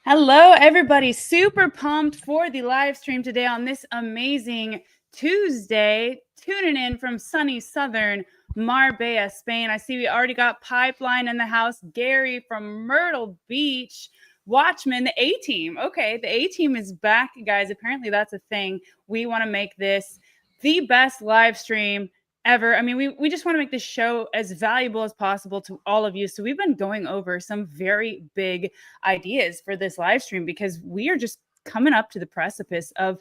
Hello, everybody. Super pumped for the live stream today on this amazing Tuesday. Tuning in from sunny southern Marbella, Spain. I see we already got Pipeline in the house. Gary from Myrtle Beach. Watchman, the A-team. Okay, the A-team is back, guys. Apparently that's a thing. We want to make this the best live stream ever. I mean, we just want to make this show as valuable as possible to all of you. So we've been going over some very big ideas for this live stream because we are just coming up to the precipice of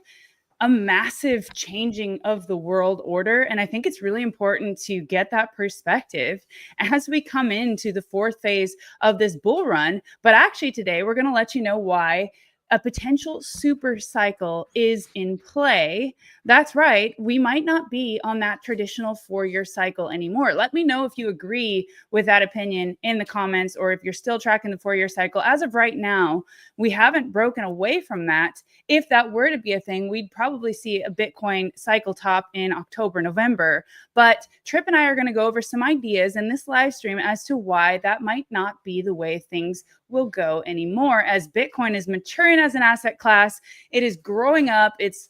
a massive changing of the world order. And I think it's really important to get that perspective as we come into the fourth phase of this bull run. But actually today we're going to let you know why a potential super cycle is in play. That's right. We might not be on that traditional 4-year cycle anymore. Let me know if you agree with that opinion in the comments, or if you're still tracking the 4-year cycle. As of right now, we haven't broken away from that. If that were to be a thing, we'd probably see a Bitcoin cycle top in October, November. But Trip and I are going to go over some ideas in this live stream as to why that might not be the way things will go anymore. As Bitcoin is maturing as an asset class, it is growing up, it's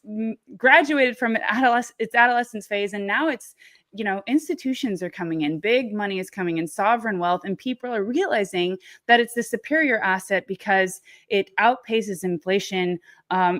graduated from its adolescence phase, and now it's, institutions are coming in, big money is coming in, sovereign wealth, and people are realizing that it's the superior asset because it outpaces inflation.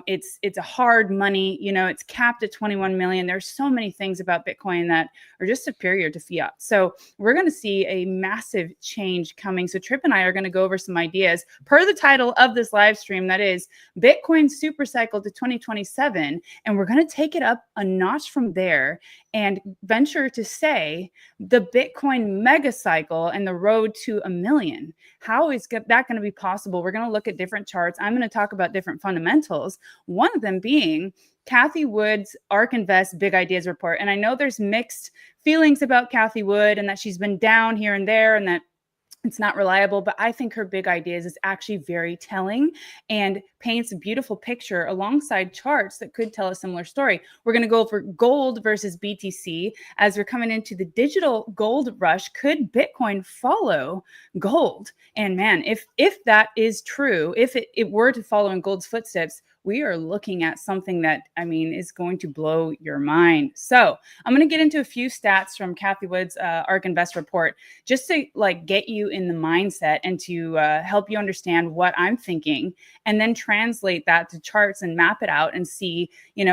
It's a hard money, it's capped at 21 million. There's so many things about Bitcoin that are just superior to fiat. So we're going to see a massive change coming. So Trip and I are going to go over some ideas per the title of this live stream, that is Bitcoin Supercycle to 2027. And we're going to take it up a notch from there and venture to say the Bitcoin mega cycle and the road to $1 million. How is that going to be possible? We're going to look at different charts. I'm going to talk about different fundamentals. One of them being Cathie Wood's ARK Invest Big Ideas report. And I know there's mixed feelings about Cathie Wood and that she's been down here and there and that it's not reliable, but I think her big ideas is actually very telling and paints a beautiful picture alongside charts that could tell a similar story. We're going to go over gold versus BTC as we're coming into the digital gold rush. Could Bitcoin follow gold? And man, if that is true, if it were to follow in gold's footsteps, we are looking at something that, is going to blow your mind. So I'm going to get into a few stats from Cathie Wood's ARK Invest report, just to get you in the mindset and to help you understand what I'm thinking, and then translate that to charts and map it out and see,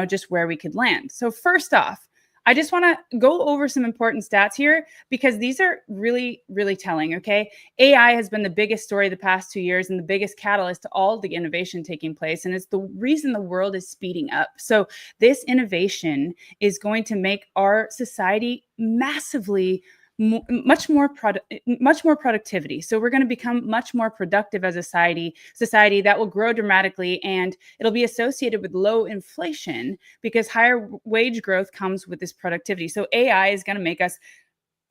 just where we could land. So first off, I just want to go over some important stats here because these are really, really telling, okay? AI has been the biggest story the past 2 years and the biggest catalyst to all the innovation taking place. And it's the reason the world is speeding up. So this innovation is going to make our society massively much more productivity. So we're going to become much more productive as a society that will grow dramatically, and it'll be associated with low inflation because higher wage growth comes with this productivity. So AI is going to make us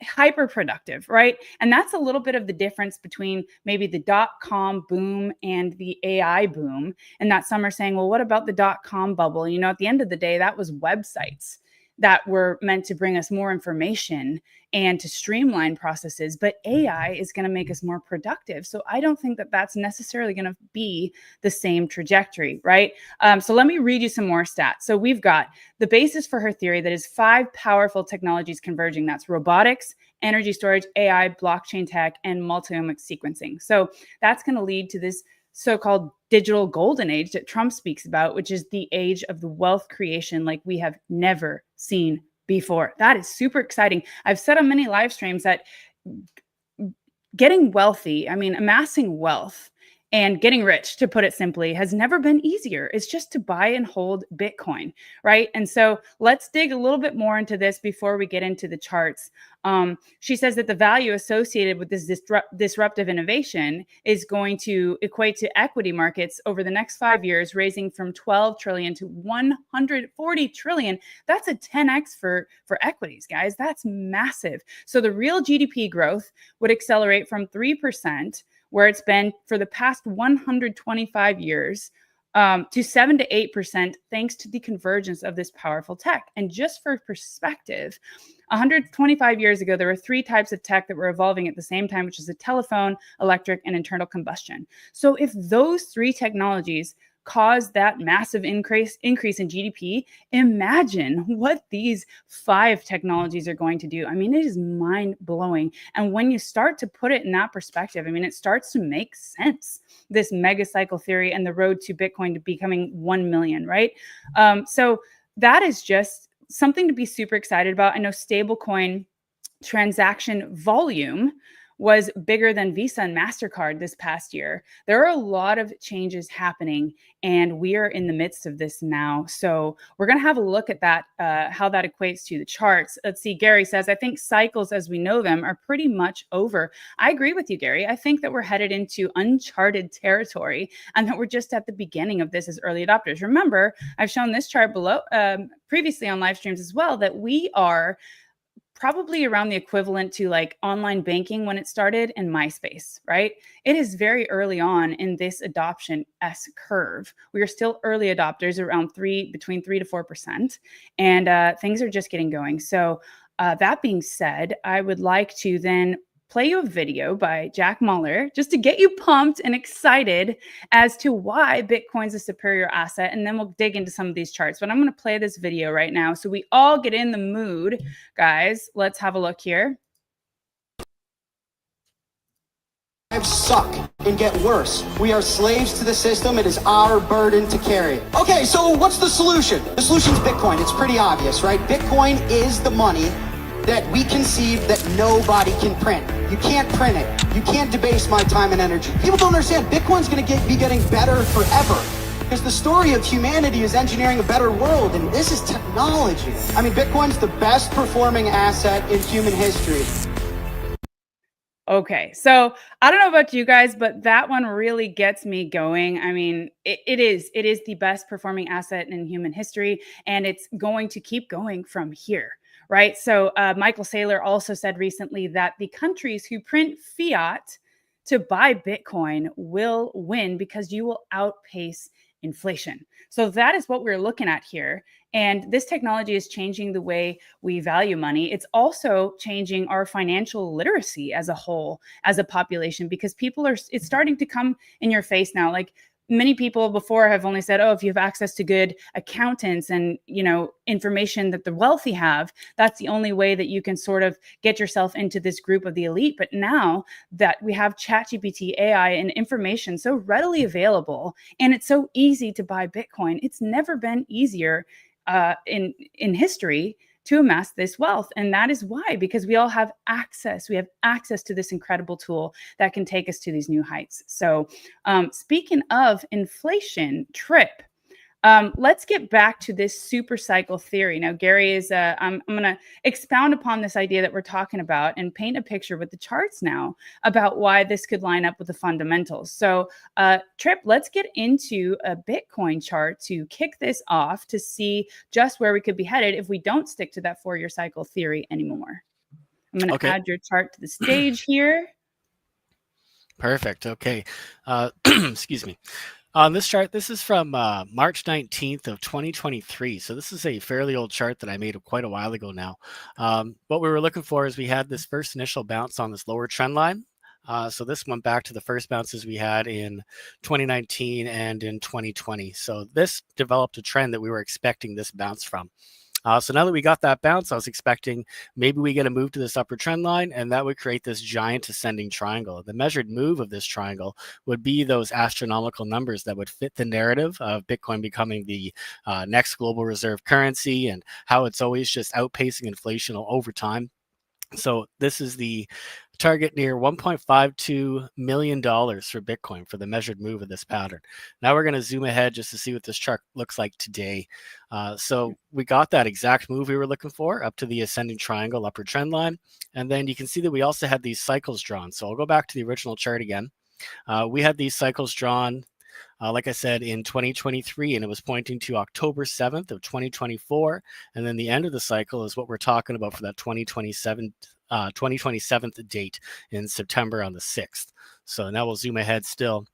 hyper productive, right? And that's a little bit of the difference between maybe the .com boom and the AI boom. And that some are saying, well, what about the .com bubble? At the end of the day, that was websites that were meant to bring us more information and to streamline processes, but AI is going to make us more productive. So I don't think that that's necessarily going to be the same trajectory, right? So let me read you some more stats. So we've got the basis for her theory that is 5 powerful technologies converging. That's robotics, energy storage, AI, blockchain tech, and multi-omics sequencing. So that's going to lead to this so-called digital golden age that Trump speaks about, which is the age of the wealth creation like we have never seen before. That is super exciting. I've said on many live streams that getting wealthy, amassing wealth and getting rich, to put it simply, has never been easier. It's just to buy and hold Bitcoin, right? And so let's dig a little bit more into this before we get into the charts. She says that the value associated with this disruptive innovation is going to equate to equity markets over the next 5 years, raising from 12 trillion to 140 trillion. That's a 10x for equities, guys. That's massive. So the real GDP growth would accelerate from 3%, where it's been for the past 125 years, to 7 to 8% thanks to the convergence of this powerful tech. And just for perspective, 125 years ago, there were 3 types of tech that were evolving at the same time, which is a telephone, electric, and internal combustion. So if those 3 technologies caused that massive increase in GDP, imagine what these 5 technologies are going to do. I mean, it is mind-blowing. And when you start to put it in that perspective, I mean, it starts to make sense, this mega cycle theory and the road to Bitcoin to becoming 1 million, right? So that is just something to be super excited about. I know stablecoin transaction volume was bigger than Visa and MasterCard this past year. There are a lot of changes happening, and we are in the midst of this now. So we're going to have a look at that, how that equates to the charts. Let's see. Gary says, I think cycles as we know them are pretty much over. I agree with you, Gary. I think that we're headed into uncharted territory and that we're just at the beginning of this as early adopters. Remember, I've shown this chart below previously on live streams as well, that we are probably around the equivalent to like online banking when it started in MySpace, right? It is very early on in this adoption S curve. We are still early adopters, around between 3 to 4%, and things are just getting going. So that being said, I would like to then play you a video by Jack Muller just to get you pumped and excited as to why Bitcoin's a superior asset. And then we'll dig into some of these charts. But I'm going to play this video right now so we all get in the mood. Guys, let's have a look here. Suck and get worse. We are slaves to the system. It is our burden to carry. Okay, so what's the solution? The solution's Bitcoin. It's pretty obvious, right? Bitcoin is the money that we conceive that nobody can print. You can't print it. You can't debase my time and energy. People don't understand. Bitcoin's going to be getting better forever. Because the story of humanity is engineering a better world, and this is technology. I mean, Bitcoin's the best performing asset in human history. Okay, so I don't know about you guys, but that one really gets me going. I mean, it is the best performing asset in human history, and it's going to keep going from here, right? So Michael Saylor also said recently that the countries who print fiat to buy Bitcoin will win because you will outpace inflation. So that is what we're looking at here. And this technology is changing the way we value money. It's also changing our financial literacy as a whole, as a population, because it's starting to come in your face now. Like many people before have only said, oh, if you have access to good accountants and, information that the wealthy have, that's the only way that you can sort of get yourself into this group of the elite. But now that we have ChatGPT, AI, and information so readily available, and it's so easy to buy Bitcoin, it's never been easier in history to amass this wealth. And that is why, because we all have access. We have access to this incredible tool that can take us to these new heights. So speaking of inflation, Trip, let's get back to this super cycle theory. Now, Gary is, I'm going to expound upon this idea that we're talking about and paint a picture with the charts now about why this could line up with the fundamentals. So Trip, let's get into a Bitcoin chart to kick this off to see just where we could be headed if we don't stick to that 4-year cycle theory anymore. I'm going to add your chart to the stage here. Perfect. Okay. Excuse me. On this chart, this is from March 19th of 2023. So this is a fairly old chart that I made quite a while ago now. What we were looking for is we had this first initial bounce on this lower trend line. So this went back to the first bounces we had in 2019 and in 2020. So this developed a trend that we were expecting this bounce from. So now that we got that bounce, I was expecting maybe we get a move to this upper trend line, and that would create this giant ascending triangle. The measured move of this triangle would be those astronomical numbers that would fit the narrative of Bitcoin becoming the next global reserve currency and how it's always just outpacing inflation over time. So this is the target near $1.52 million for Bitcoin for the measured move of this pattern. Now we're going to zoom ahead just to see what this chart looks like today. So we got that exact move we were looking for up to the ascending triangle upper trend line. And then you can see that we also had these cycles drawn. So I'll go back to the original chart again. We had these cycles drawn like I said, in 2023, and it was pointing to October 7th of 2024. And then the end of the cycle is what we're talking about for that 2027 date in September on the 6th. So now we'll zoom ahead still.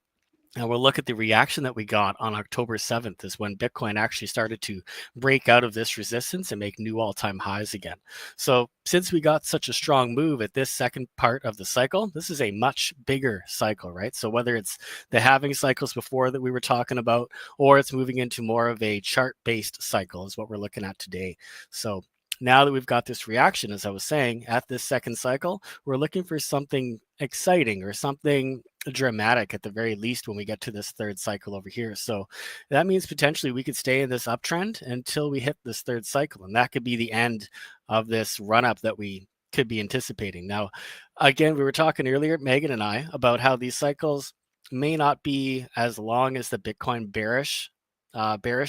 And we'll look at the reaction that we got on October 7th is when Bitcoin actually started to break out of this resistance and make new all-time highs again. So since we got such a strong move at this second part of the cycle, this is a much bigger cycle, right? So whether it's the halving cycles before that we were talking about, or it's moving into more of a chart-based cycle is what we're looking at today. So now that we've got this reaction, as I was saying, at this second cycle, we're looking for something exciting or something dramatic at the very least when we get to this third cycle over here. So that means potentially we could stay in this uptrend until we hit this third cycle, and that could be the end of this run up that we could be anticipating. Now, again, we were talking earlier, Megan and I, about how these cycles may not be as long as the Bitcoin bearish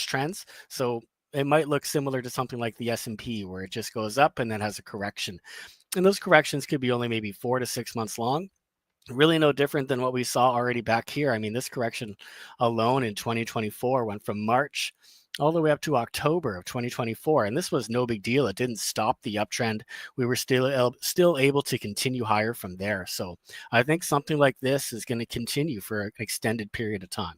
trends. So it might look similar to something like the S&P, where it just goes up and then has a correction. And those corrections could be only maybe 4 to 6 months long. Really no different than what we saw already back here. I mean, this correction alone in 2024 went from March all the way up to October of 2024. And this was no big deal. It didn't stop the uptrend. We were still able to continue higher from there. So I think something like this is going to continue for an extended period of time.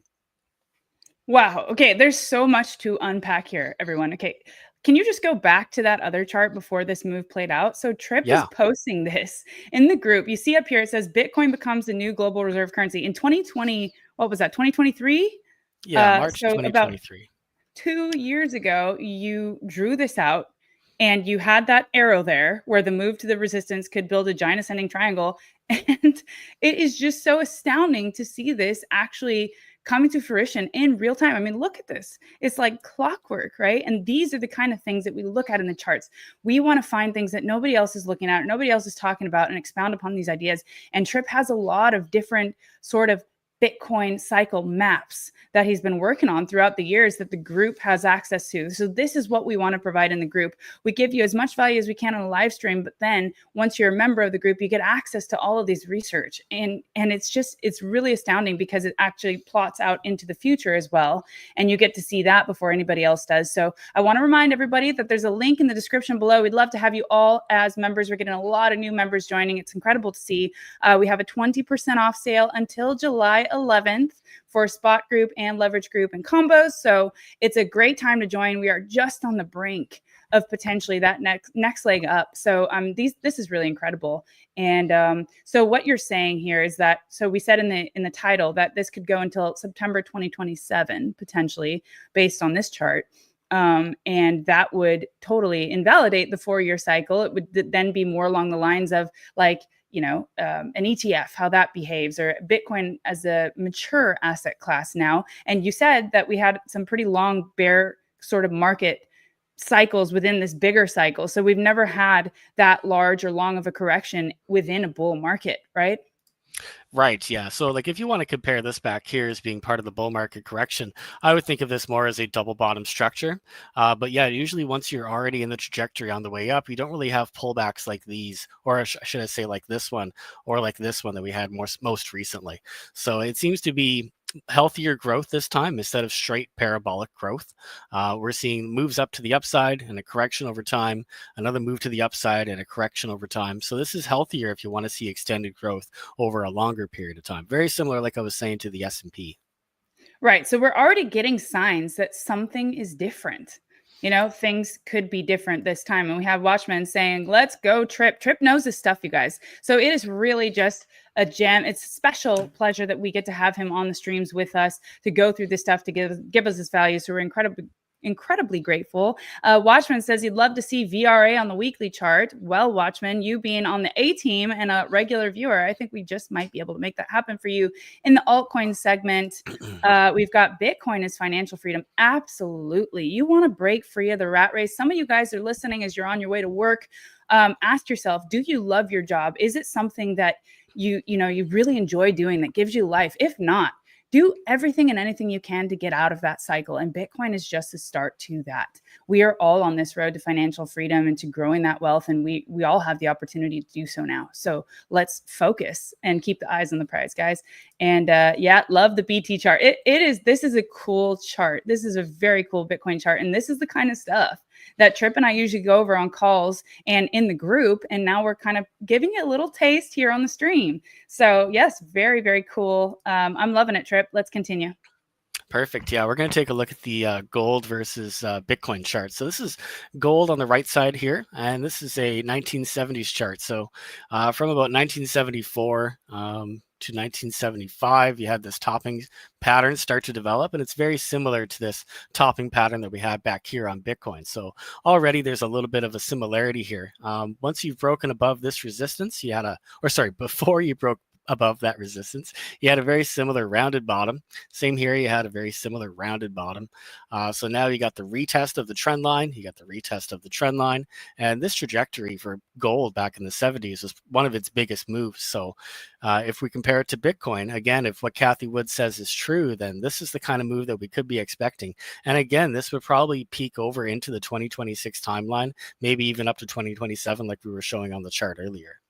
Wow. Okay. There's so much to unpack here, everyone. Okay. Can you just go back to that other chart before this move played out? So Trip is posting this in the group. You see up here, it says Bitcoin becomes the new global reserve currency in 2020. What was that? 2023? Yeah, March so 2023. About 2 years ago, you drew this out and you had that arrow there where the move to the resistance could build a giant ascending triangle. And it is just so astounding to see this actually coming to fruition in real time. I mean, look at this. It's like clockwork, right? And these are the kind of things that we look at in the charts. We want to find things that nobody else is looking at, or nobody else is talking about, and expound upon these ideas. And Trip has a lot of different sort of Bitcoin cycle maps that he's been working on throughout the years that the group has access to. So this is what we want to provide in the group. We give you as much value as we can on a live stream, but then once you're a member of the group, you get access to all of these research. And it's really astounding because it actually plots out into the future as well. And you get to see that before anybody else does. So I want to remind everybody that there's a link in the description below. We'd love to have you all as members. We're getting a lot of new members joining. It's incredible to see. We have a 20% off sale until July 11th for spot group and leverage group and combos. So it's a great time to join. We are just on the brink of potentially that next leg up. So this is really incredible. And so what you're saying here is that, so we said in the title that this could go until September 2027 potentially based on this chart. And that would totally invalidate the 4-year cycle. It would then be more along the lines of like, an ETF, how that behaves, or Bitcoin as a mature asset class now. And you said that we had some pretty long bear sort of market cycles within this bigger cycle. So we've never had that large or long of a correction within a bull market, right? Right. Yeah. So like if you want to compare this back here as being part of the bull market correction, I would think of this more as a double bottom structure. But yeah, usually once you're already in the trajectory on the way up, you don't really have pullbacks like these, or should I say like this one, or like this one that we had most recently. So it seems to be healthier growth this time instead of straight parabolic growth. We're seeing moves up to the upside and a correction over time, another move to the upside and a correction over time. So this is healthier if you want to see extended growth over a longer period of time. Very similar, like I was saying, to the S&P. Right. So we're already getting signs that something is different. Things could be different this time. And we have Watchmen saying, let's go Trip. Trip knows this stuff, you guys. So it is really just a gem. It's a special pleasure that we get to have him on the streams with us to go through this stuff, to give us his value. So we're incredibly grateful. Watchman says he'd love to see VRA on the weekly chart. Well, Watchman, you being on the A team and a regular viewer, I think we just might be able to make that happen for you in the altcoin segment. We've got Bitcoin as financial freedom. Absolutely. You want to break free of the rat race. Some of you guys are listening as you're on your way to work. Ask yourself, do you love your job? Is it something that you really enjoy doing that gives you life? If not, do everything and anything you can to get out of that cycle. And Bitcoin is just a start to that. We are all on this road to financial freedom and to growing that wealth. And we all have the opportunity to do so now. So let's focus and keep the eyes on the prize, guys. And love the BT chart. This is a cool chart. This is a very cool Bitcoin chart. And this is the kind of stuff that Trip and I usually go over on calls and in the group. And now we're kind of giving it a little taste here on the stream. So yes, very, very cool. I'm loving it, Trip. Let's continue. Perfect. Yeah, we're going to take a look at the gold versus Bitcoin chart. So this is gold on the right side here, and this is a 1970s chart. So from about 1974 to 1975, you had this topping pattern start to develop, and it's very similar to this topping pattern that we had back here on Bitcoin. So already there's a little bit of a similarity here. Once you've broken above this resistance, you had before you broke above that resistance, you had a very similar rounded bottom. Same here, you had a very similar rounded bottom. So now you got the retest of the trend line, you got the retest of the trend line, and this trajectory for gold back in the 70s was one of its biggest moves. So if we compare it to Bitcoin, again, if what Kathy Wood says is true, then this is the kind of move that we could be expecting. And again, this would probably peak over into the 2026 timeline, maybe even up to 2027, like we were showing on the chart earlier.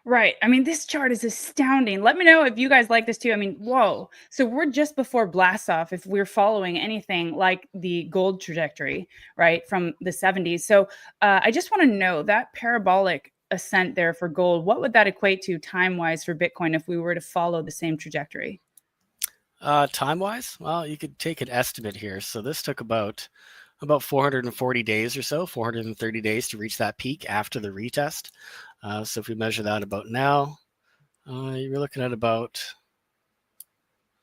Right. I mean, this chart is astounding. Let me know if you guys like this too. I mean, whoa. So we're just before blast off if we're following anything like the gold trajectory, right, from the 70s. So I just want to know that parabolic ascent there for gold, what would that equate to time-wise for Bitcoin if we were to follow the same trajectory? Time-wise, well, you could take an estimate here. So this took about 440 days or so, 430 days to reach that peak after the retest. So if we measure that about now, you're looking at about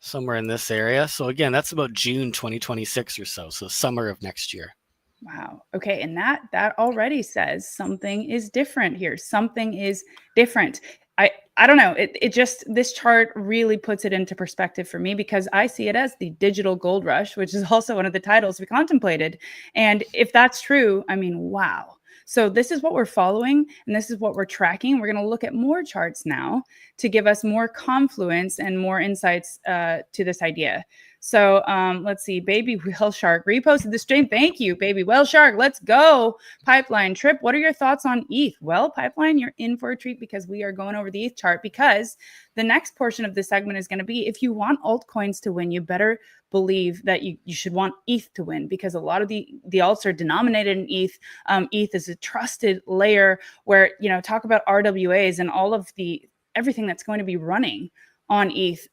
somewhere in this area. So again, that's about June 2026 or so. So summer of next year. Wow. Okay. And that already says something is different here. Something is different. I don't know. It just, this chart really puts it into perspective for me because I see it as the digital gold rush, which is also one of the titles we contemplated. And if that's true, I mean, wow. So this is what we're following and this is what we're tracking. We're going to look at more charts now to give us more confluence and more insights to this idea. So let's see, Baby Whale Shark reposted the stream. Thank you, Baby Whale Shark. Let's go. Pipeline Trip, what are your thoughts on ETH? Well, Pipeline, you're in for a treat because we are going over the ETH chart because the next portion of this segment is going to be if you want altcoins to win, you better believe that you should want ETH to win because a lot of the alts are denominated in ETH. ETH is a trusted layer where, you know, talk about RWAs and all of everything that's going to be running on ETH.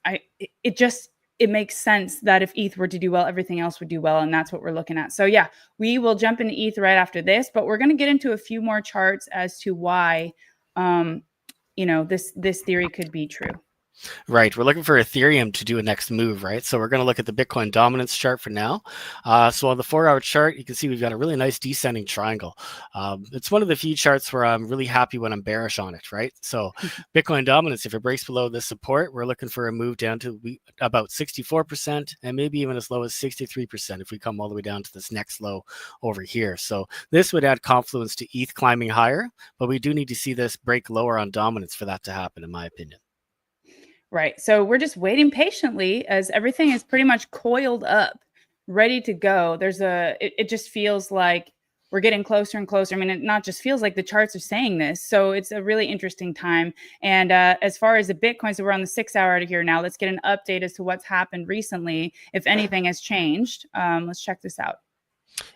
It makes sense that if ETH were to do well, everything else would do well. And that's what we're looking at. So yeah, we will jump into ETH right after this, but we're going to get into a few more charts as to why, you know, this theory could be true. Right. We're looking for Ethereum to do a next move, right? So we're going to look at the Bitcoin dominance chart for now. So on the 4-hour chart, you can see we've got a really nice descending triangle. It's one of the few charts where I'm really happy when I'm bearish on it, right? So Bitcoin dominance, if it breaks below this support, we're looking for a move down to about 64% and maybe even as low as 63% if we come all the way down to this next low over here. So this would add confluence to ETH climbing higher, but we do need to see this break lower on dominance for that to happen, in my opinion. Right. So we're just waiting patiently as everything is pretty much coiled up, ready to go. It just feels like we're getting closer and closer. I mean, it not just feels like the charts are saying this. So it's a really interesting time. And as far as the Bitcoin, so we're on the 6-hour out of here now. Let's get an update as to what's happened recently, if anything has changed. Let's check this out.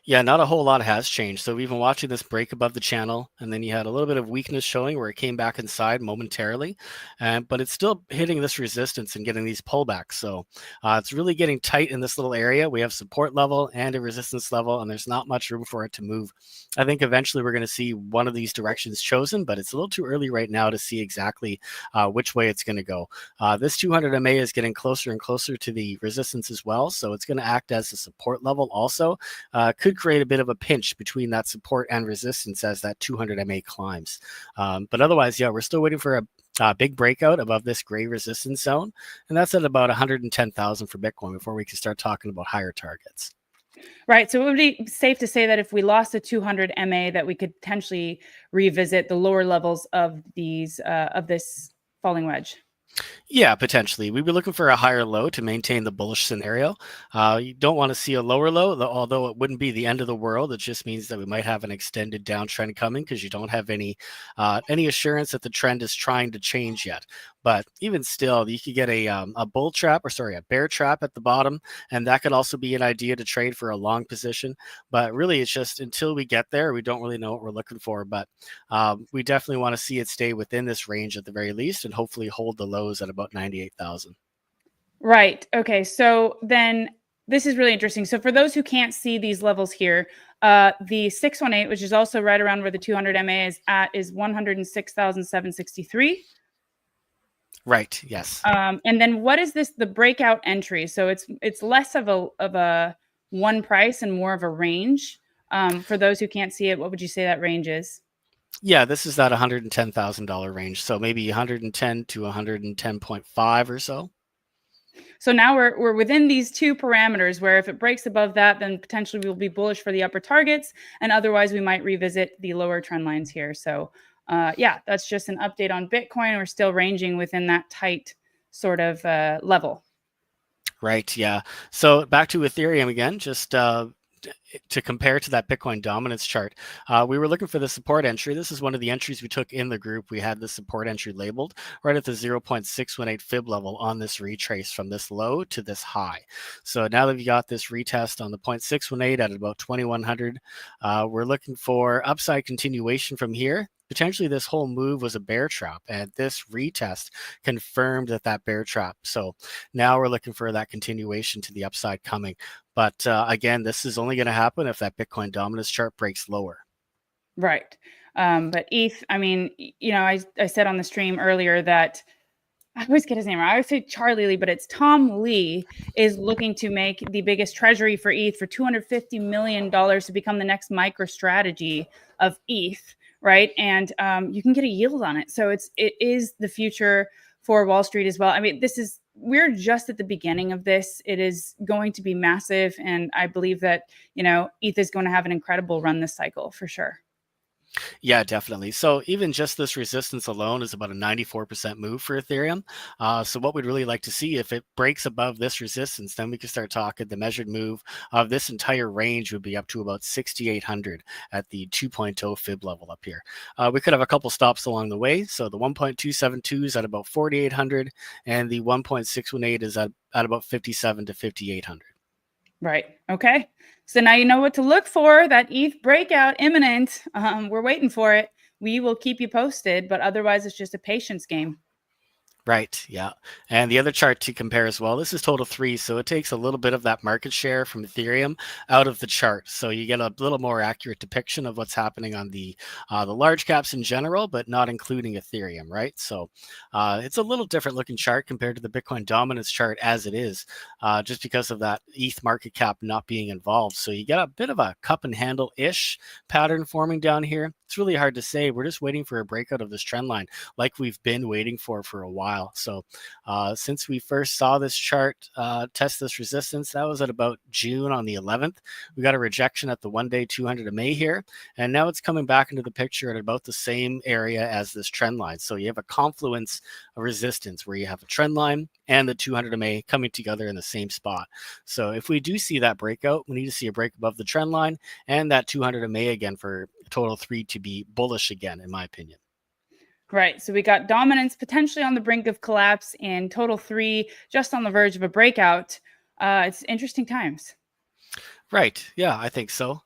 Yeah, not a whole lot has changed. So we've been watching this break above the channel, and then you had a little bit of weakness showing where it came back inside momentarily, but it's still hitting this resistance and getting these pullbacks. So it's really getting tight in this little area. We have support level and a resistance level, and there's not much room for it to move. I think eventually we're going to see one of these directions chosen, but it's a little too early right now to see exactly which way it's going to go. This 200 MA is getting closer and closer to the resistance as well, so it's going to act as a support level also. Could create a bit of a pinch between that support and resistance as that 200 MA climbs. But otherwise, yeah, we're still waiting for a big breakout above this gray resistance zone. And that's at about 110,000 for Bitcoin before we can start talking about higher targets. Right. So it would be safe to say that if we lost a 200 MA, that we could potentially revisit the lower levels of this falling wedge. Yeah, potentially. We'd be looking for a higher low to maintain the bullish scenario. You don't want to see a lower low, although it wouldn't be the end of the world. It just means that we might have an extended downtrend coming because you don't have any assurance that the trend is trying to change yet. But even still, you could get a bull trap, or sorry, a bear trap at the bottom, and that could also be an idea to trade for a long position. But really, it's just until we get there, we don't really know what we're looking for. But we definitely want to see it stay within this range at the very least, and hopefully hold the lows at about 98,000. Right. Okay. So then this is really interesting. So for those who can't see these levels here, the 618, which is also right around where the 200 MA is at, is 106,763. Right. Yes. And then what is this? The breakout entry. So it's less of a one price and more of a range. For those who can't see it, what would you say that range is? Yeah, this is that $110,000 range. So maybe 110 to 110.5 or so. So now we're within these two parameters where if it breaks above that, then potentially we'll be bullish for the upper targets, and otherwise we might revisit the lower trend lines here. So yeah, that's just an update on Bitcoin. We're still ranging within that tight sort of level. Right. Yeah. So back to Ethereum again, just to compare to that Bitcoin dominance chart, we were looking for the support entry. This is one of the entries we took in the group. We had the support entry labeled right at the 0.618 fib level on this retrace from this low to this high. So now that we got this retest on the 0.618 at about 2100, we're looking for upside continuation from here. Potentially this whole move was a bear trap, and this retest confirmed that bear trap. So now we're looking for that continuation to the upside coming. But again, this is only going to happen if that Bitcoin dominance chart breaks lower. Right. But ETH, I mean, you know, I said on the stream earlier that I always get his name wrong. I always say Charlie Lee, but it's Tom Lee is looking to make the biggest treasury for ETH for $250 million to become the next MicroStrategy of ETH. Right. And you can get a yield on it. So it is the future for Wall Street as well. I mean, we're just at the beginning of this. It is going to be massive. And I believe that, you know, ETH is going to have an incredible run this cycle for sure. Yeah, definitely. So even just this resistance alone is about a 94% move for Ethereum. So what we'd really like to see, if it breaks above this resistance, then we can start talking the measured move of this entire range would be up to about 6,800 at the 2.0 fib level up here. We could have a couple stops along the way. So the 1.272 is at about 4,800 and the 1.618 is at about 57 to 5,800. Right. Okay. So now you know what to look for. That ETH breakout imminent. We're waiting for it. We will keep you posted, but otherwise it's just a patience game. Right. Yeah. And the other chart to compare as well, this is total 3. So it takes a little bit of that market share from Ethereum out of the chart. So you get a little more accurate depiction of what's happening on the large caps in general, but not including Ethereum. Right. So it's a little different looking chart compared to the Bitcoin dominance chart as it is, just because of that ETH market cap not being involved. So you get a bit of a cup and handle ish pattern forming down here. It's really hard to say. We're just waiting for a breakout of this trend line like we've been waiting for a while. So since we first saw this chart test this resistance, that was at about June on the 11th. We got a rejection at the 1-day 200 MA here, and now it's coming back into the picture at about the same area as this trend line. So you have a confluence of resistance where you have a trend line and the 200 MA coming together in the same spot. So if we do see that breakout, we need to see a break above the trend line and that 200 MA again for total 3 to be bullish again, in my opinion. Right. So we got dominance potentially on the brink of collapse and total 3 just on the verge of a breakout. It's interesting times. Right. Yeah, I think so.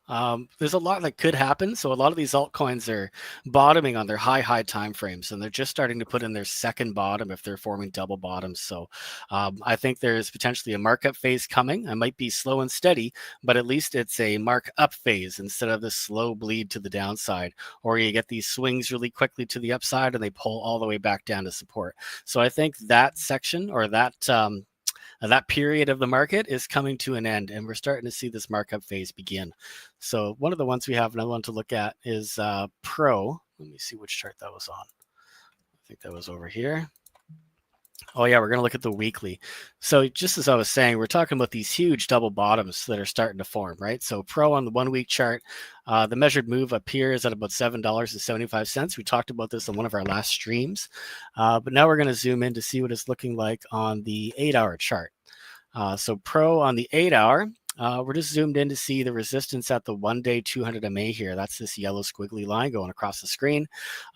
There's a lot that could happen. So a lot of these altcoins are bottoming on their high time frames, and they're just starting to put in their second bottom if they're forming double bottoms. So I think there's potentially a markup phase coming. I might be slow and steady, but at least it's a mark-up phase instead of this slow bleed to the downside, or you get these swings really quickly to the upside and they pull all the way back down to support. So I think that section, or that period of the market is coming to an end, and we're starting to see this markup phase begin. So one of the ones we have another one to look at is Pro. Let me see which chart that was on. I think that was over here. Oh yeah, we're going to look at the weekly. So just as I was saying, we're talking about these huge double bottoms that are starting to form, right? So Pro on the 1 week chart, the measured move up here is at about $7.75. We talked about this on one of our last streams, but now we're going to zoom in to see what it's looking like on the 8-hour chart. So Pro on the 8-hour, we're just zoomed in to see the resistance at the 1-day 200 MA here. That's this yellow squiggly line going across the screen.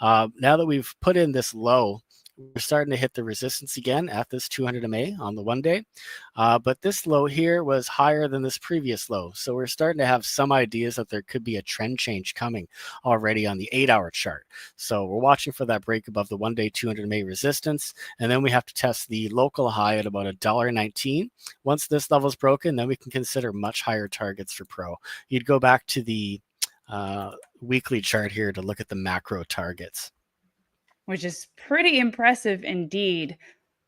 Now that we've put in this low, we're starting to hit the resistance again at this 200 MA on the 1 day. But this low here was higher than this previous low. So we're starting to have some ideas that there could be a trend change coming already on the 8-hour chart. So we're watching for that break above the 1 day 200 MA resistance. And then we have to test the local high at about $1.19. Once this level is broken, then we can consider much higher targets for Pro. You'd go back to the weekly chart here to look at the macro targets, which is pretty impressive indeed.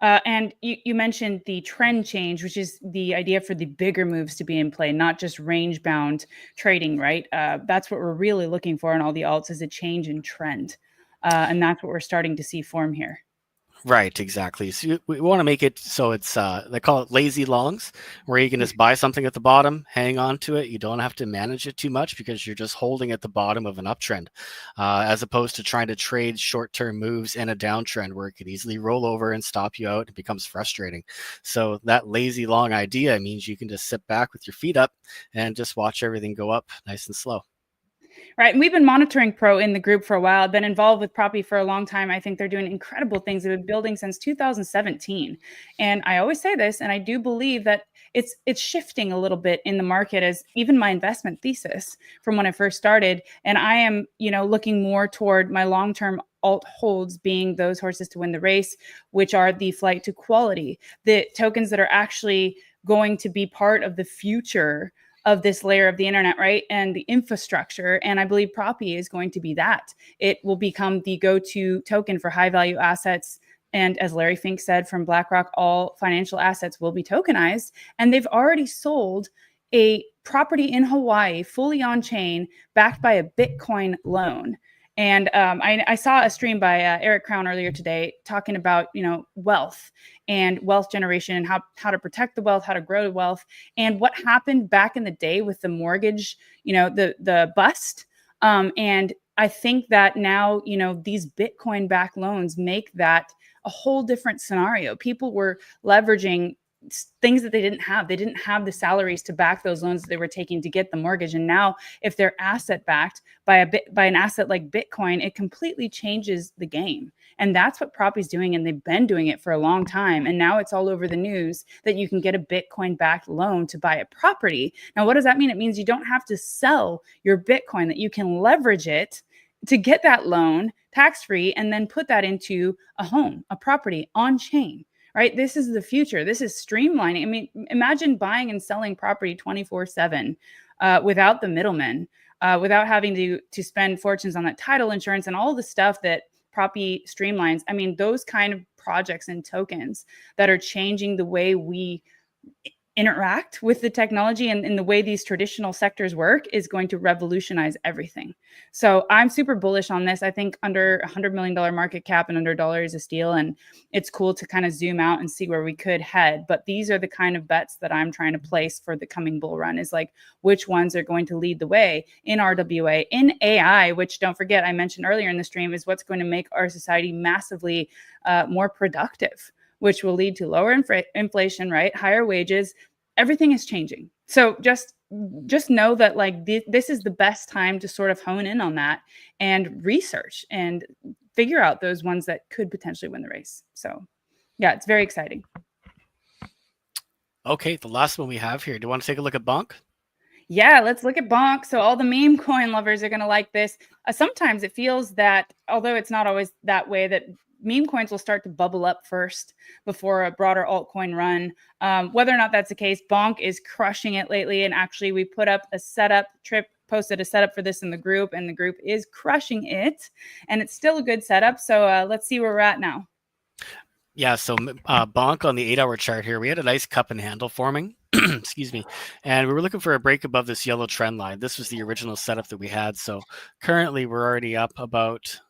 And you mentioned the trend change, which is the idea for the bigger moves to be in play, not just range bound trading, right? That's what we're really looking for in all the alts, is a change in trend. And that's what we're starting to see form here. Right, exactly. So we want to make it so it's they call it lazy longs, where you can just buy something at the bottom, hang on to it. You don't have to manage it too much because you're just holding at the bottom of an uptrend, as opposed to trying to trade short-term moves in a downtrend where it could easily roll over and stop you out. It becomes frustrating. So that lazy long idea means you can just sit back with your feet up and just watch everything go up nice and slow. Right. And we've been monitoring Pro in the group for a while. I've been involved with Propy for a long time. I think they're doing incredible things. They've been building since 2017. And I always say this, and I do believe that it's shifting a little bit in the market, as even my investment thesis from when I first started. And I am, looking more toward my long-term alt holds being those horses to win the race, which are the flight to quality, the tokens that are actually going to be part of the future of this layer of the internet, right? And the infrastructure. And I believe Propy is going to be that. It will become the go-to token for high value assets. And as Larry Fink said from BlackRock, all financial assets will be tokenized. And they've already sold a property in Hawaii, fully on chain, backed by a Bitcoin loan. And I saw a stream by Eric Crown earlier today talking about, wealth and wealth generation and how to protect the wealth, how to grow the wealth, and what happened back in the day with the mortgage, the bust. And I think that now, these Bitcoin backed loans make that a whole different scenario. People were leveraging things that they didn't have. They didn't have the salaries to back those loans that they were taking to get the mortgage. And now if they're asset backed by an asset like Bitcoin, it completely changes the game. And that's what Propy's doing. And they've been doing it for a long time. And now it's all over the news that you can get a Bitcoin backed loan to buy a property. Now, what does that mean? It means you don't have to sell your Bitcoin, that you can leverage it to get that loan tax-free and then put that into a home, a property on chain. Right? This is the future. This is streamlining. I mean, imagine buying and selling property 24/7 without the middlemen, without having to spend fortunes on that title insurance and all the stuff that Propy streamlines. I mean, those kind of projects and tokens that are changing the way we interact with the technology and the way these traditional sectors work is going to revolutionize everything. So I'm super bullish on this. I think under $100 million market cap and under $1 is a steal. And it's cool to kind of zoom out and see where we could head. But these are the kind of bets that I'm trying to place for the coming bull run, is like which ones are going to lead the way in RWA, in AI, which, don't forget, I mentioned earlier in the stream, is what's going to make our society massively more productive, which will lead to lower inflation, right? Higher wages. Everything is changing. So just know that this is the best time to sort of hone in on that and research and figure out those ones that could potentially win the race. So yeah, it's very exciting. Okay, the last one we have here. Do you want to take a look at Bonk? Yeah, let's look at Bonk. So all the meme coin lovers are going to like this. Sometimes it feels that, although it's not always that way, that meme coins will start to bubble up first before a broader altcoin run. Whether or not that's the case, Bonk is crushing it lately. And actually, we put up a setup, Trip posted a setup for this in the group, and the group is crushing it. And it's still a good setup. So let's see where we're at now. Yeah, so Bonk on the 8-hour chart here, we had a nice cup and handle forming. Excuse me. And we were looking for a break above this yellow trend line. This was the original setup that we had. So currently we're already up about,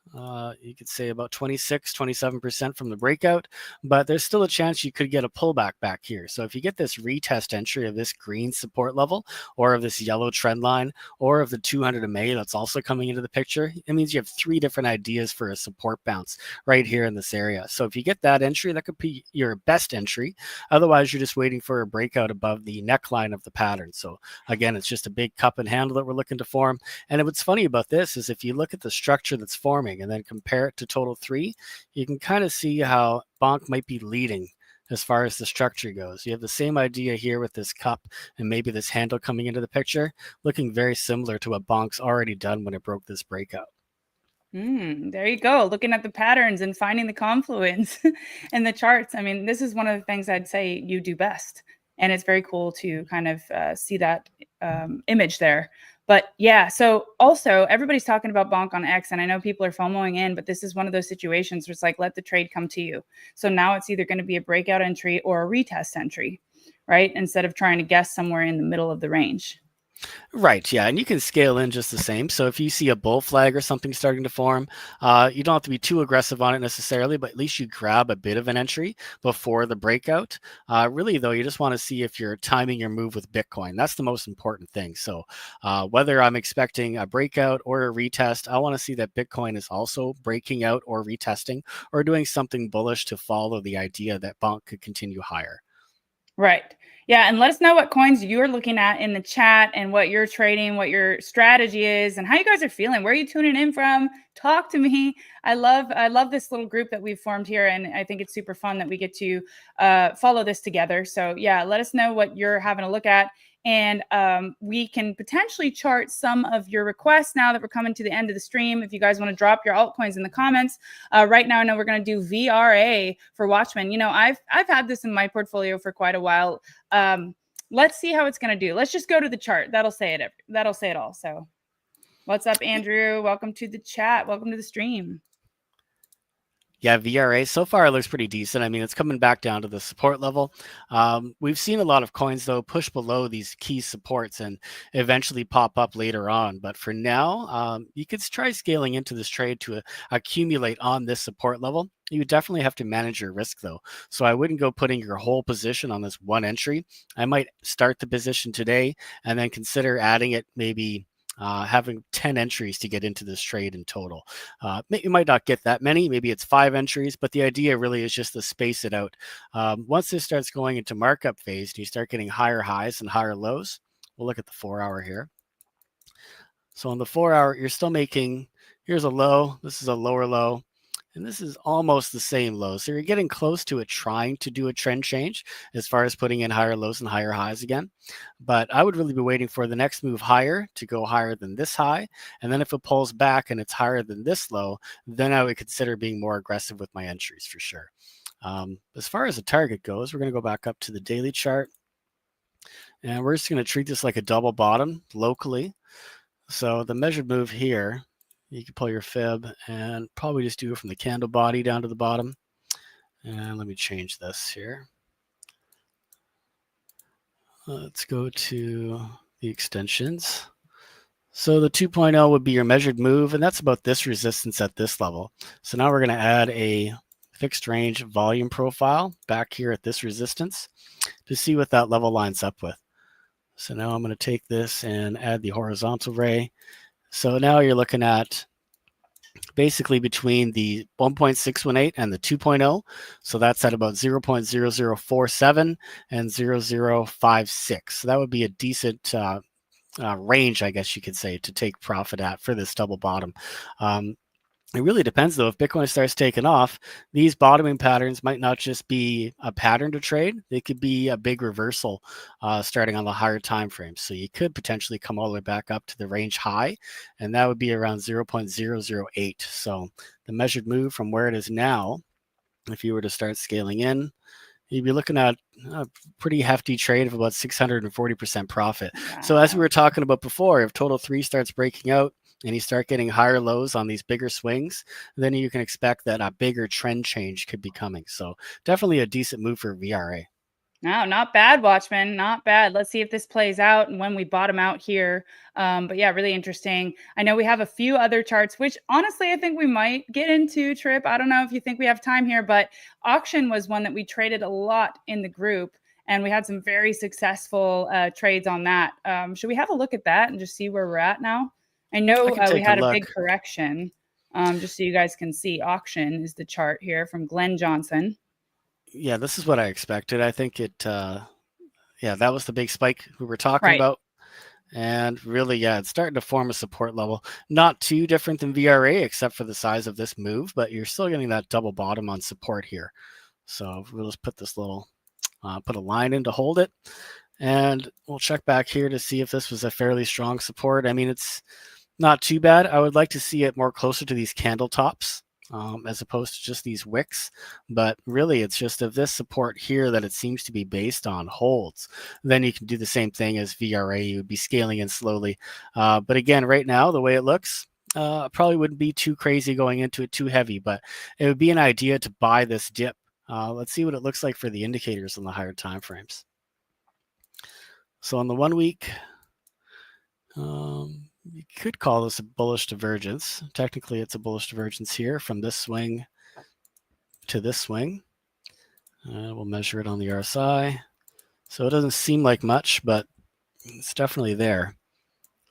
you could say about 27% from the breakout, but there's still a chance you could get a pullback back here. So if you get this retest entry of this green support level, or of this yellow trend line, or of the 200 MA that's also coming into the picture, it means you have 3 different ideas for a support bounce right here in this area. So if you get that entry, that could be your best entry. Otherwise, you're just waiting for a breakout above the neckline of the pattern. So again, it's just a big cup and handle that we're looking to form. And what's funny about this is if you look at the structure that's forming, morning and then compare it to total 3, you can kind of see how Bonk might be leading as far as the structure goes. You have the same idea here with this cup and maybe this handle coming into the picture, looking very similar to what Bonk's already done when it broke this breakout. There you go. Looking at the patterns and finding the confluence in the charts. I mean, this is one of the things I'd say you do best. And it's very cool to kind of see that image there. But yeah, so also everybody's talking about Bonk on X, and I know people are FOMOing in, but this is one of those situations where it's like, let the trade come to you. So now it's either going to be a breakout entry or a retest entry, right? Instead of trying to guess somewhere in the middle of the range. Right, yeah, and you can scale in just the same. So if you see a bull flag or something starting to form, you don't have to be too aggressive on it necessarily, but at least you grab a bit of an entry before the breakout. Really, though, you just want to see if you're timing your move with Bitcoin. That's the most important thing. So whether I'm expecting a breakout or a retest, I want to see that Bitcoin is also breaking out or retesting or doing something bullish to follow the idea that Bonk could continue higher. Right. Yeah. And let us know what coins you're looking at in the chat and what you're trading, what your strategy is, and how you guys are feeling. Where are you tuning in from? Talk to me. I love this little group that we've formed here. And I think it's super fun that we get to follow this together. So yeah, let us know what you're having a look at. And we can potentially chart some of your requests now that we're coming to the end of the stream. If you guys want to drop your altcoins in the comments, right now I know we're going to do VRA for Watchmen. You know, I've had this in my portfolio for quite a while. Let's see how it's going to do. Let's just go to the chart. That'll say it. That'll say it all. So, what's up, Andrew? Welcome to the chat. Welcome to the stream. Yeah, VRA so far looks pretty decent. I mean, it's coming back down to the support level. We've seen a lot of coins, though, push below these key supports and eventually pop up later on. But for now, you could try scaling into this trade to accumulate on this support level. You definitely have to manage your risk, though. So I wouldn't go putting your whole position on this one entry. I might start the position today and then consider adding it maybe having 10 entries to get into this trade in total. You might not get that many, maybe it's 5 entries, but the idea really is just to space it out. Once this starts going into markup phase and you start getting higher highs and higher lows, we'll look at the 4-hour here. So on the 4-hour, you're still making, here's a low, this is a lower low, and this is almost the same low. So you're getting close to it trying to do a trend change as far as putting in higher lows and higher highs again. But I would really be waiting for the next move higher to go higher than this high. And then if it pulls back and it's higher than this low, then I would consider being more aggressive with my entries for sure. As far as the target goes, we're going to go back up to the daily chart. And we're just going to treat this like a double bottom locally. So the measured move here, you can pull your fib and probably just do it from the candle body down to the bottom. And let me change this here. Let's go to the extensions. So the 2.0 would be your measured move, and that's about this resistance at this level. So now we're going to add a fixed range volume profile back here at this resistance to see what that level lines up with. So now I'm going to take this and add the horizontal ray. So now you're looking at basically between the 1.618 and the 2.0. So that's at about 0.0047 and 0.0056. So that would be a decent range, I guess you could say, to take profit at for this double bottom. It really depends, though. If Bitcoin starts taking off, these bottoming patterns might not just be a pattern to trade. They could be a big reversal starting on the higher time frames. So you could potentially come all the way back up to the range high, and that would be around 0.008. So the measured move from where it is now, if you were to start scaling in, you'd be looking at a pretty hefty trade of about 640% profit. Wow. So as we were talking about before, if total 3 starts breaking out, and you start getting higher lows on these bigger swings, then you can expect that a bigger trend change could be coming. So definitely a decent move for VRA. No, not bad, Watchman. Not bad. Let's see if this plays out and when we bottom out here. But yeah, really interesting. I know we have a few other charts, which honestly, I think we might get into, Trip. I don't know if you think we have time here, but auction was one that we traded a lot in the group. And we had some very successful trades on that. Should we have a look at that and just see where we're at now? I know we had a big correction, just so you guys can see. Auction is the chart here from Glenn Johnson. Yeah, this is what I expected. I think it, yeah, that was the big spike we were talking about. And really, yeah, it's starting to form a support level. Not too different than VRA, except for the size of this move, but you're still getting that double bottom on support here. So we'll just put this little, put a line in to hold it. And we'll check back here to see if this was a fairly strong support. I mean, it's not too bad. I would like to see it more closer to these candle tops as opposed to just these wicks. But really, it's just if this support here that it seems to be based on holds, then you can do the same thing as VRA. You would be scaling in slowly. But again, right now, the way it looks, probably wouldn't be too crazy going into it too heavy, but it would be an idea to buy this dip. Let's see what it looks like for the indicators on the higher time frames. So on the 1 week, you could call this a bullish divergence. Technically, it's a bullish divergence here from this swing to this swing. We'll measure it on the RSI. So it doesn't seem like much, but it's definitely there.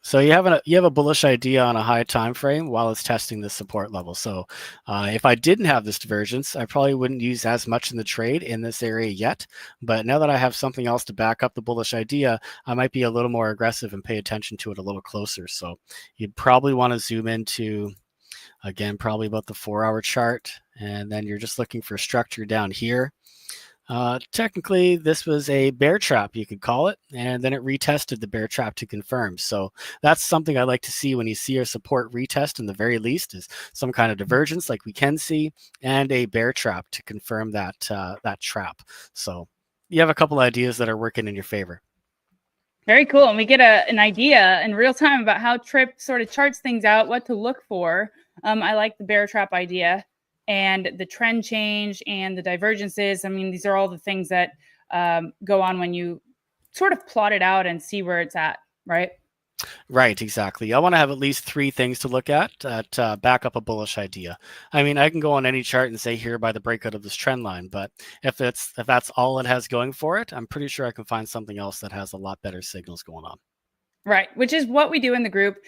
So you have a bullish idea on a high time frame while it's testing this support level. So if I didn't have this divergence, I probably wouldn't use as much in the trade in this area yet. But now that I have something else to back up the bullish idea, I might be a little more aggressive and pay attention to it a little closer. So you'd probably want to zoom into, again, probably about the 4-hour chart. And then you're just looking for structure down here. Technically, this was a bear trap, you could call it, and then it retested the bear trap to confirm. So that's something I like to see when you see a support retest, in the very least, is some kind of divergence like we can see, and a bear trap to confirm that that trap. So you have a couple ideas that are working in your favor. Very cool. And we get an idea in real time about how Trip sort of charts things out, what to look for. I like the bear trap idea. And the trend change and the divergences. I mean, these are all the things that go on when you sort of plot it out and see where it's at, right? Right, exactly. I want to have at least 3 things to look at that back up a bullish idea. I mean, I can go on any chart and say here by the breakout of this trend line, but if that's all it has going for it, I'm pretty sure I can find something else that has a lot better signals going on. Right, which is what we do in the group.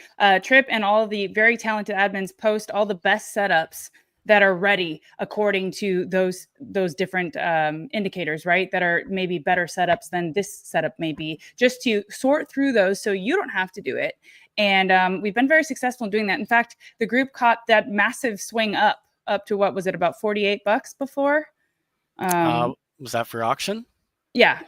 Trip and all the very talented admins post all the best setups that are ready according to those different indicators, right? That are maybe better setups than this setup may be, just to sort through those so you don't have to do it. And we've been very successful in doing that. In fact, the group caught that massive swing up to, what was it, about $48 before? Was that for auction? Yeah.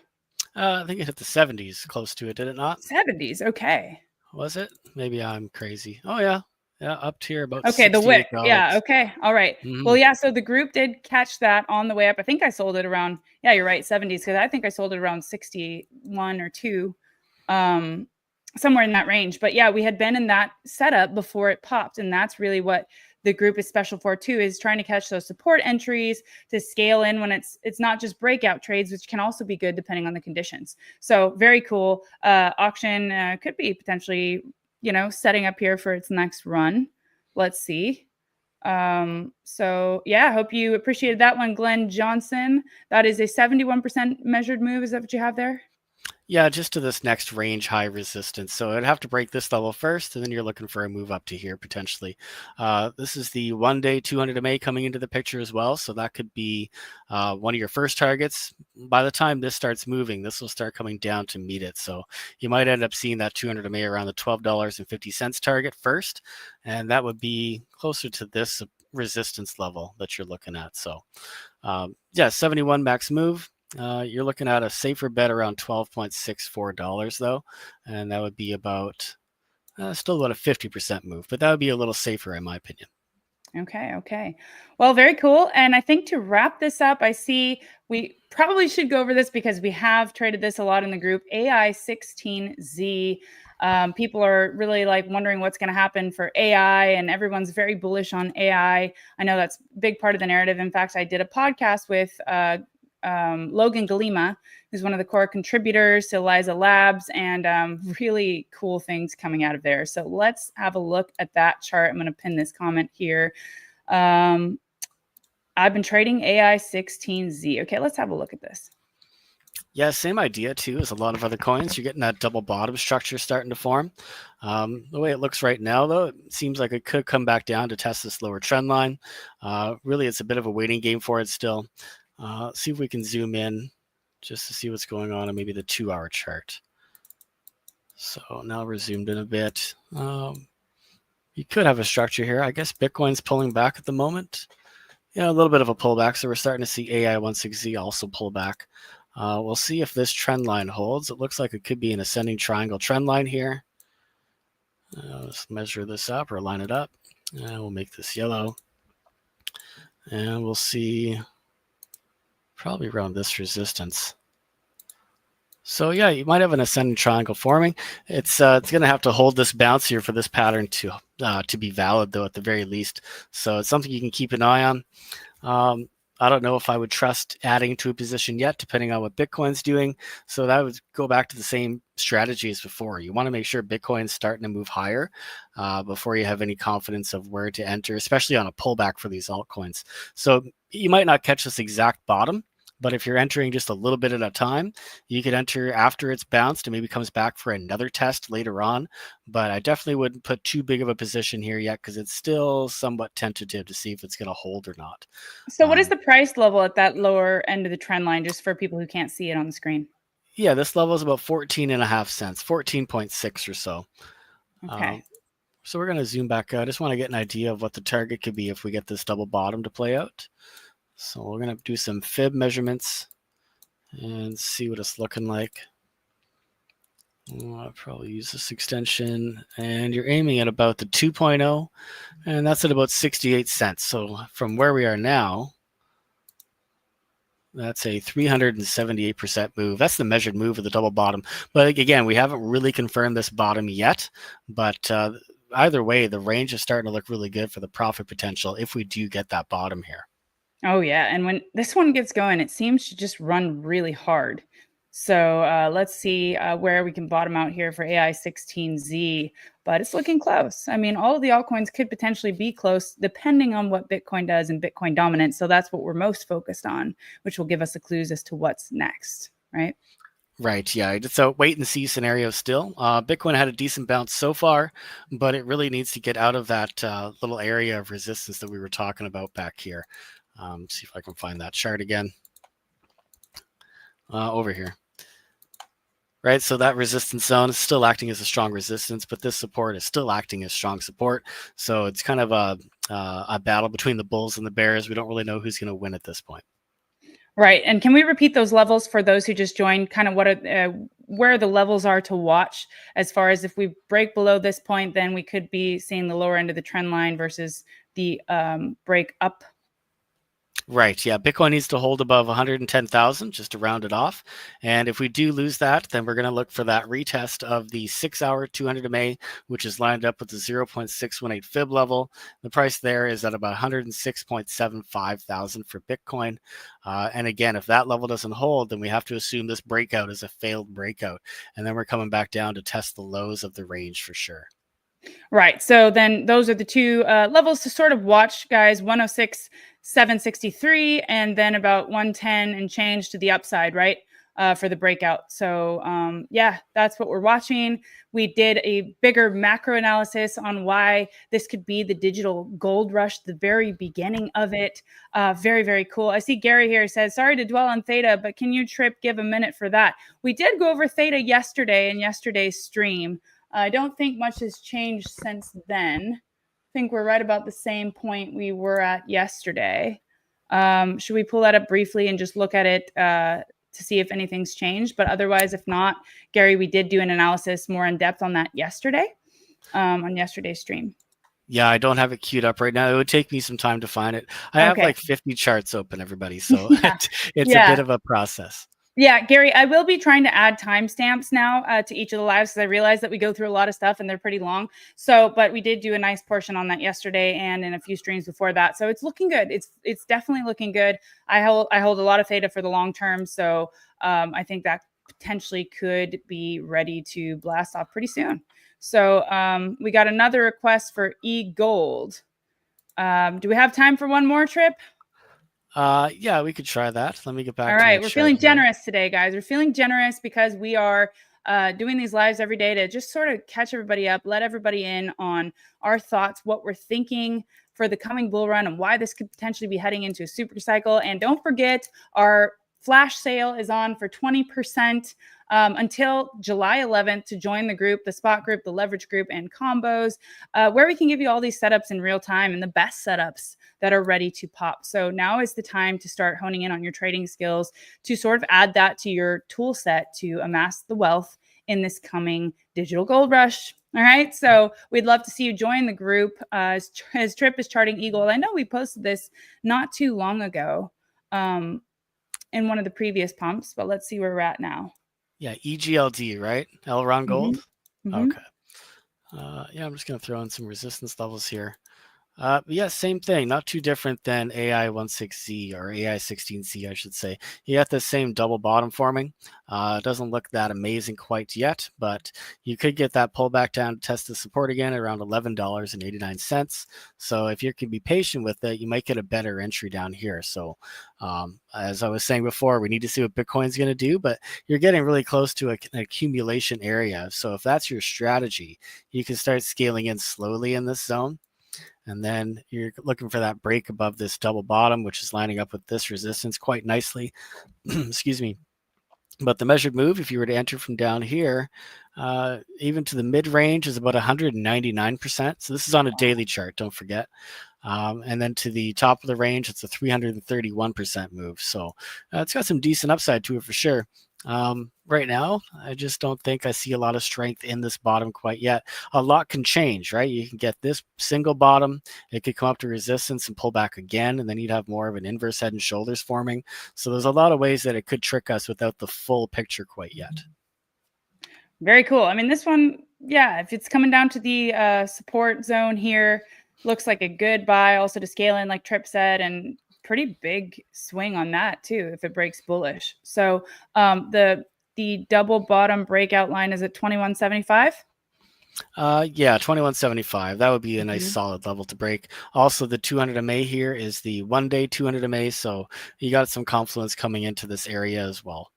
I think it hit the 70s, close to it, did it not? 70s, okay. Was it? Maybe I'm crazy. Oh, yeah. Yeah, up to here about okay, the wick. $68. Yeah, okay. All right. Mm-hmm. Well, yeah, so the group did catch that on the way up. I think I sold it around, yeah, you're right, 70s, because I think I sold it around 61 or 2, somewhere in that range. But yeah, we had been in that setup before it popped, and that's really what the group is special for too, is trying to catch those support entries to scale in when it's not just breakout trades, which can also be good depending on the conditions. So very cool. Auction could be potentially, setting up here for its next run. Let's see. So yeah, I hope you appreciated that one, Glenn Johnson. That is a 71% measured move. Is that what you have there? Yeah, just to this next range high resistance. So it'd have to break this level first, and then you're looking for a move up to here potentially. This is the 1-day 200 MA coming into the picture as well. So that could be one of your first targets. By the time this starts moving, this will start coming down to meet it. So you might end up seeing that 200 MA around the $12.50 target first. And that would be closer to this resistance level that you're looking at. So yeah, 71 max move. You're looking at a safer bet around $12.64 though, and that would be about still about a 50% move, but that would be a little safer in my opinion. Okay. Well, very cool. And I think to wrap this up, I see we probably should go over this because we have traded this a lot in the group. AI16Z. People are really wondering what's going to happen for AI, and everyone's very bullish on AI. I know that's a big part of the narrative. In fact, I did a podcast with Logan Galima, who's one of the core contributors to Eliza Labs, and really cool things coming out of there. So let's have a look at that chart. I'm going to pin this comment here. I've been trading AI16Z. Okay, let's have a look at this. Yeah, same idea too as a lot of other coins. You're getting that double bottom structure starting to form. The way it looks right now, though, it seems like it could come back down to test this lower trend line. Really, it's a bit of a waiting game for it still. See if we can zoom in just to see what's going on maybe the 2-hour chart. So now we're zoomed in a bit. You could have a structure here. I guess Bitcoin's pulling back at the moment. Yeah, a little bit of a pullback. So we're starting to see AI16Z also pull back. We'll see if this trend line holds. It looks like it could be an ascending triangle trend line here. Let's measure this up or line it up. And we'll make this yellow. And we'll see probably around this resistance. So yeah, you might have an ascending triangle forming. It's going to have to hold this bounce here for this pattern to be valid, though, at the very least. So it's something you can keep an eye on. I don't know if I would trust adding to a position yet, depending on what Bitcoin's doing. So that would go back to the same strategy as before. You want to make sure Bitcoin's starting to move higher before you have any confidence of where to enter, especially on a pullback for these altcoins. So you might not catch this exact bottom, but if you're entering just a little bit at a time, you could enter after it's bounced and maybe comes back for another test later on. But I definitely wouldn't put too big of a position here yet because it's still somewhat tentative to see if it's going to hold or not. So what is the price level at that lower end of the trend line, just for people who can't see it on the screen? Yeah, this level is about 14.5 cents, 14.6 or so. Okay. So we're going to zoom back out. I just want to get an idea of what the target could be if we get this double bottom to play out. So we're going to do some fib measurements and see what it's looking like. I'll probably use this extension, and you're aiming at about the 2.0, and that's at about 68 cents. So from where we are now, that's a 378% move. That's the measured move of the double bottom. But again, we haven't really confirmed this bottom yet, but either way, the range is starting to look really good for the profit potential if we do get that bottom here. Oh, yeah. And when this one gets going, it seems to just run really hard. So let's see where we can bottom out here for AI16Z, but it's looking close. I mean, all of the altcoins could potentially be close depending on what Bitcoin does and Bitcoin dominance. So that's what we're most focused on, which will give us the clues as to what's next, right? Right. Yeah. It's a wait and see scenario still. Bitcoin had a decent bounce so far, but it really needs to get out of that little area of resistance that we were talking about back here. See if I can find that chart again. Over here. Right, so that resistance zone is still acting as a strong resistance, but this support is still acting as strong support. So it's kind of a battle between the bulls and the bears. We don't really know who's going to win at this point. Right. And can we repeat those levels for those who just joined, kind of what are, where the levels are to watch, as far as if we break below this point, then we could be seeing the lower end of the trend line versus the break up? Right. Yeah. Bitcoin needs to hold above 110,000 just to round it off. And if we do lose that, then we're going to look for that retest of the 6-hour 200 MA, which is lined up with the 0.618 fib level. The price there is at about 106.75 thousand for Bitcoin. And again, if that level doesn't hold, then we have to assume this breakout is a failed breakout. And then we're coming back down to test the lows of the range for sure. Right. So then those are the two levels to sort of watch, guys. 106,763 and then about 110 and change to the upside, right, for the breakout. So yeah, that's what we're watching. We did a bigger macro analysis on why this could be the digital gold rush, the very beginning of it. Very, very cool. I see Gary here says, sorry to dwell on theta, but can you, Trip, give a minute for that? We did go over theta yesterday in yesterday's stream. I don't think much has changed since then. I think we're right about the same point we were at yesterday. Should we pull that up briefly and just look at it to see if anything's changed? But otherwise, if not, Gary, we did do an analysis more in depth on that yesterday, on yesterday's stream. Yeah, I don't have it queued up right now. It would take me some time to find it. I have like 50 charts open, everybody. So it's a bit of a process. Yeah, Gary, I will be trying to add timestamps now to each of the lives because I realize that we go through a lot of stuff and they're pretty long. So, but we did do a nice portion on that yesterday and in a few streams before that. So it's looking good. It's definitely looking good. I hold a lot of theta for the long term. So I think that potentially could be ready to blast off pretty soon. So we got another request for EGLD. Do we have time for one more, Trip? Yeah, we could try that. Let me get back. All right, we're feeling generous today, guys. We're feeling generous because we are doing these lives every day to just sort of catch everybody up, let everybody in on our thoughts, what we're thinking for the coming bull run and why this could potentially be heading into a super cycle. And don't forget our flash sale is on for 20% until July 11th to join the group, the spot group, the leverage group, and combos, where we can give you all these setups in real time and the best setups that are ready to pop. So now is the time to start honing in on your trading skills, to sort of add that to your tool set to amass the wealth in this coming digital gold rush. All right. So we'd love to see you join the group. His Trip is charting EGLD. I know we posted this not too long ago in one of the previous pumps, but let's see where we're at now. Yeah, EGLD, right? Elron Gold? Mm-hmm. Okay. Yeah, I'm just going to throw in some resistance levels here. Yeah, same thing. Not too different than AI16Z or AI16C, I should say. You got the same double bottom forming. It doesn't look that amazing quite yet, but you could get that pullback down to test the support again at around $11.89. So if you can be patient with it, you might get a better entry down here. So as I was saying before, we need to see what Bitcoin's going to do, but you're getting really close to an accumulation area. So if that's your strategy, you can start scaling in slowly in this zone. And then you're looking for that break above this double bottom, which is lining up with this resistance quite nicely. Excuse me. But the measured move, if you were to enter from down here, even to the mid-range is about 199%. So this is on a daily chart, don't forget. And then to the top of the range, it's a 331% move. So it's got some decent upside to it for sure. Right now, I just don't think I see a lot of strength in this bottom quite yet. A lot can change, right? You can get this single bottom, it could come up to resistance and pull back again, and then you'd have more of an inverse head and shoulders forming. So there's a lot of ways that it could trick us without the full picture quite yet. Very cool. I mean, this one, yeah, if it's coming down to the support zone here, looks like a good buy also to scale in, like Trip said, and pretty big swing on that too if it breaks bullish. So the double bottom breakout line is at 2175. Yeah, 2175. That would be a nice solid level to break. Also, the 200 MA here is the 1 day 200 MA, so you got some confluence coming into this area as well.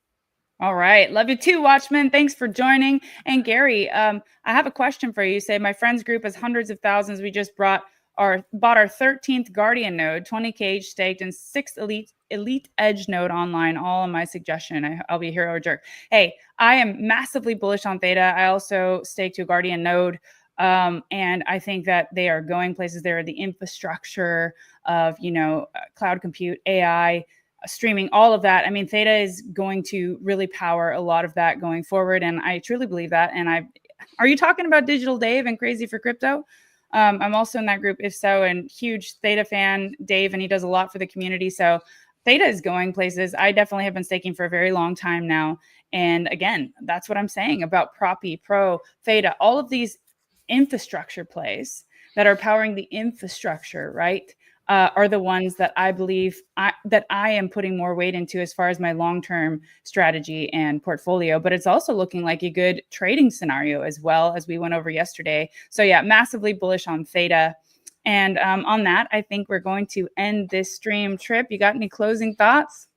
All right. Love you too, Watchman. Thanks for joining. And Gary, I have a question for you. You say my friends group has hundreds of thousands. We just bought our 13th Guardian node, 20K staked, and 6th elite edge node online, all on my suggestion. I'll be a hero or jerk. Hey, I am massively bullish on Theta. I also staked to a Guardian node. And I think that they are going places. They're the infrastructure of, cloud compute, AI, streaming, all of that. I mean, Theta is going to really power a lot of that going forward. And I truly believe that. And are you talking about Digital Dave and Crazy for Crypto? I'm also in that group, if so, and huge Theta fan, Dave, and he does a lot for the community. So Theta is going places. I definitely have been staking for a very long time now. And again, that's what I'm saying about Propy, Pro, Theta, all of these infrastructure plays that are powering the infrastructure, right? Are the ones that I believe that I am putting more weight into as far as my long-term strategy and portfolio. But it's also looking like a good trading scenario as well, as we went over yesterday. So yeah, massively bullish on Theta. And on that, I think we're going to end this stream. Trip, you got any closing thoughts?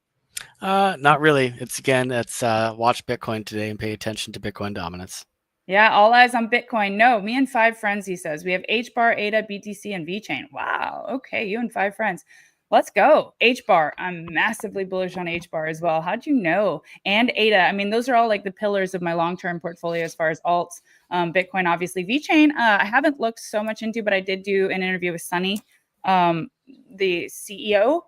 Not really. It's watch Bitcoin today and pay attention to Bitcoin dominance. Yeah, all eyes on Bitcoin. No, me and 5 friends, he says. We have HBAR, ADA, BTC, and VeChain. Wow. Okay, you and 5 friends. Let's go. HBAR. I'm massively bullish on HBAR as well. How'd you know? And ADA. I mean, those are all like the pillars of my long-term portfolio as far as alts. Bitcoin, obviously. VeChain, I haven't looked so much into, but I did do an interview with Sunny, the CEO.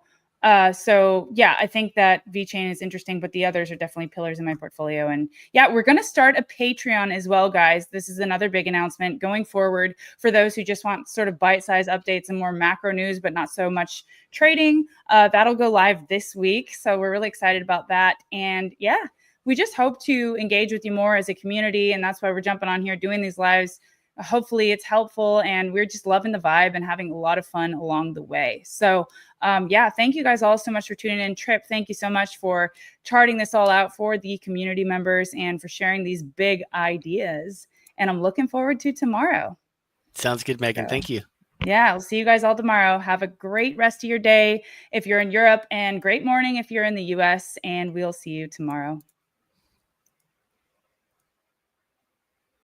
So yeah, I think that VeChain is interesting, but the others are definitely pillars in my portfolio. And yeah, we're going to start a Patreon as well, guys. This is another big announcement going forward for those who just want sort of bite-sized updates and more macro news, but not so much trading. That'll go live this week. So we're really excited about that. And yeah, we just hope to engage with you more as a community. And that's why we're jumping on here doing these lives. Hopefully it's helpful, and we're just loving the vibe and having a lot of fun along the way. So yeah, thank you guys all so much for tuning in. Trip, thank you so much for charting this all out for the community members and for sharing these big ideas. And I'm looking forward to tomorrow. Sounds good, Megan. Thank you. Yeah, I'll see you guys all tomorrow. Have a great rest of your day if you're in Europe, and great morning if you're in the US, and we'll see you tomorrow.